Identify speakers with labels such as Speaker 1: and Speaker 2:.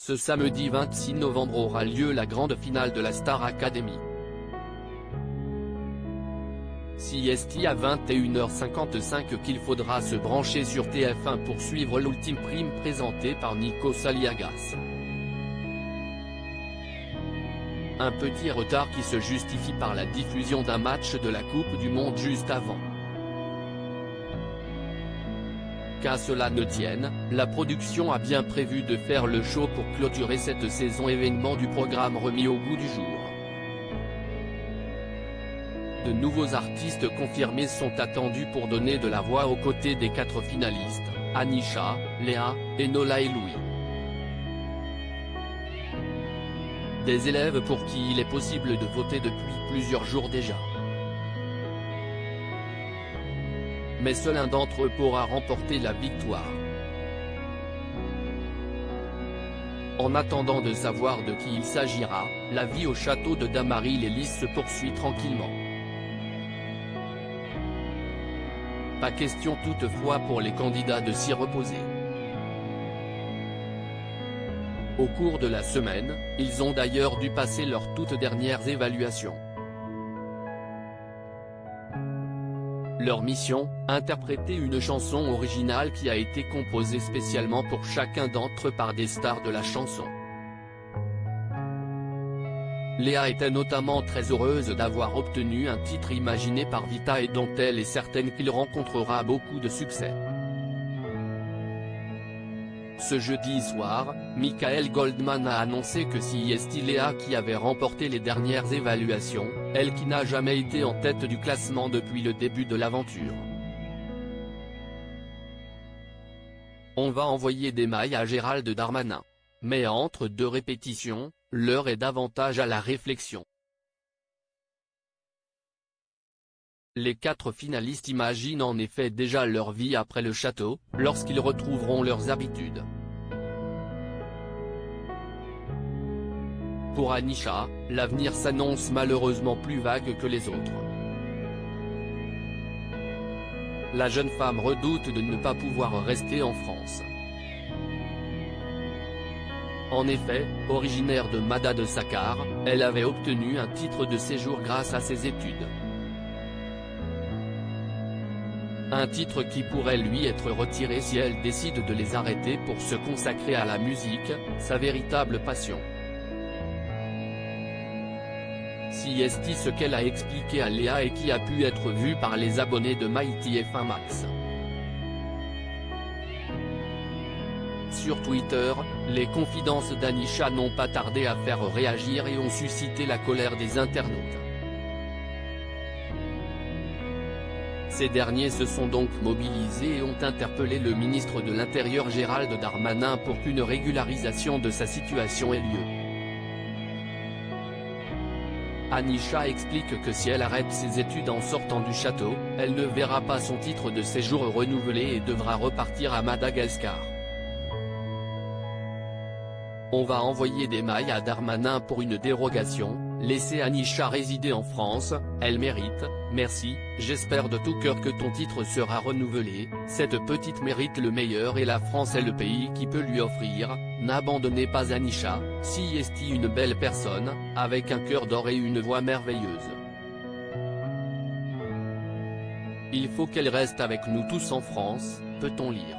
Speaker 1: Ce samedi 26 novembre aura lieu la grande finale de la Star Academy. CST à 21h55 qu'il faudra se brancher sur TF1 pour suivre l'ultime prime présentée par Nikos Aliagas. Un petit retard qui se justifie par la diffusion d'un match de la Coupe du Monde juste avant. Qu'à cela ne tienne, la production a bien prévu de faire le show pour clôturer cette saison événement du programme remis au goût du jour. De nouveaux artistes confirmés sont attendus pour donner de la voix aux côtés des 4 finalistes, Anisha, Léa, Enola et Louis. Des élèves pour qui il est possible de voter depuis plusieurs jours déjà. Mais seul un d'entre eux pourra remporter la victoire. En attendant de savoir de qui il s'agira, la vie au château de Damary-les-Lys se poursuit tranquillement. Pas question toutefois pour les candidats de s'y reposer. Au cours de la semaine, ils ont d'ailleurs dû passer leurs toutes dernières évaluations. Leur mission, interpréter une chanson originale qui a été composée spécialement pour chacun d'entre eux par des stars de la chanson. Léa était notamment très heureuse d'avoir obtenu un titre imaginé par Vita et dont elle est certaine qu'il rencontrera beaucoup de succès. Ce jeudi soir, Michael Goldman a annoncé que CST Léa qui avait remporté les dernières évaluations, elle qui n'a jamais été en tête du classement depuis le début de l'aventure. On va envoyer des mailles à Gérald Darmanin. Mais entre 2 répétitions, l'heure est davantage à la réflexion. Les 4 finalistes imaginent en effet déjà leur vie après le château, lorsqu'ils retrouveront leurs habitudes. Pour Anisha, l'avenir s'annonce malheureusement plus vague que les autres. La jeune femme redoute de ne pas pouvoir rester en France. En effet, originaire de Madagascar, elle avait obtenu un titre de séjour grâce à ses études. Un titre qui pourrait lui être retiré si elle décide de les arrêter pour se consacrer à la musique, sa véritable passion. CST ce qu'elle a expliqué à Léa et qui a pu être vu par les abonnés de MyTF1 Max. Sur Twitter, les confidences d'Anisha n'ont pas tardé à faire réagir et ont suscité la colère des internautes. Ces derniers se sont donc mobilisés et ont interpellé le ministre de l'Intérieur Gérald Darmanin pour qu'une régularisation de sa situation ait lieu. Anisha explique que si elle arrête ses études en sortant du château, elle ne verra pas son titre de séjour renouvelé et devra repartir à Madagascar. On va envoyer des mailles à Darmanin pour une dérogation, laisser Anisha résider en France, elle mérite, merci, j'espère de tout cœur que ton titre sera renouvelé, cette petite mérite le meilleur et la France est le pays qui peut lui offrir, n'abandonnez pas Anisha, CST une belle personne, avec un cœur d'or et une voix merveilleuse. Il faut qu'elle reste avec nous tous en France, peut-on lire.